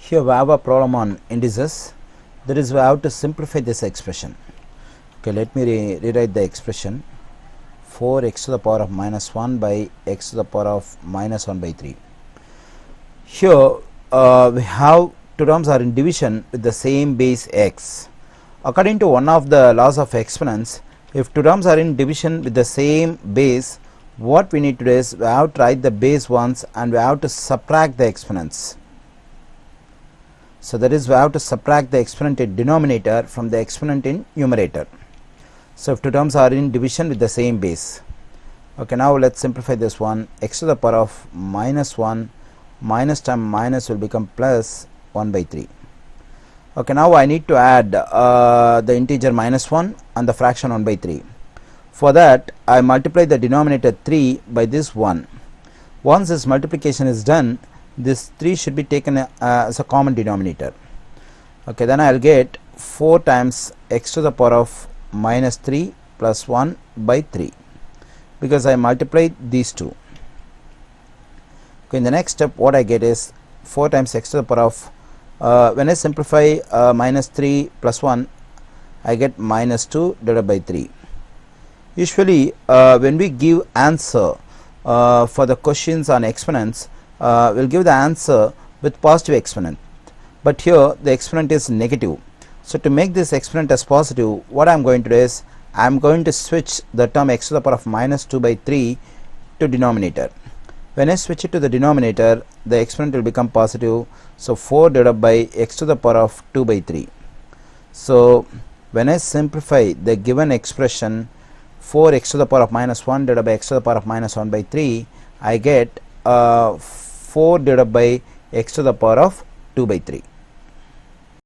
Here we have a problem on indices. That is, we have to simplify this expression. Okay, let me rewrite the expression. 4x to the power of minus 1 by x to the power of minus 1 by 3. Here we have two terms are in division with the same base x. According to one of the laws of exponents, if two terms are in division with the same base, what we need to do is we have to write the base once and we have to subtract the exponents. So that is, we have to subtract the exponent in denominator from the exponent in numerator. So if two terms are in division with the same base. Okay, now let's simplify this one. X to the power of minus 1 minus times minus will become plus 1 by 3. Okay, now I need to add the integer minus 1 and the fraction 1 by 3. For that, I multiply the denominator 3 by this 1. Once this multiplication is done, this 3 should be taken as a common denominator. Okay, then I'll get 4 times x to the power of minus 3 plus 1 by 3, because I multiplied these two. Okay, in the next step, what I get is 4 times x to the power of, when I simplify minus 3 plus 1, I get minus 2 divided by 3. Usually, when we give answer for the questions on exponents, we'll give the answer with positive exponent, but here the exponent is negative. So to make this exponent as positive, what I'm going to do is I'm going to switch the term x to the power of minus 2 by 3 to denominator. When I switch it to the denominator, the exponent will become positive. So 4 divided by x to the power of 2 by 3. So when I simplify the given expression 4x to the power of minus 1 divided by x to the power of minus 1 by 3, I get 4 divided by x to the power of 2 by 3.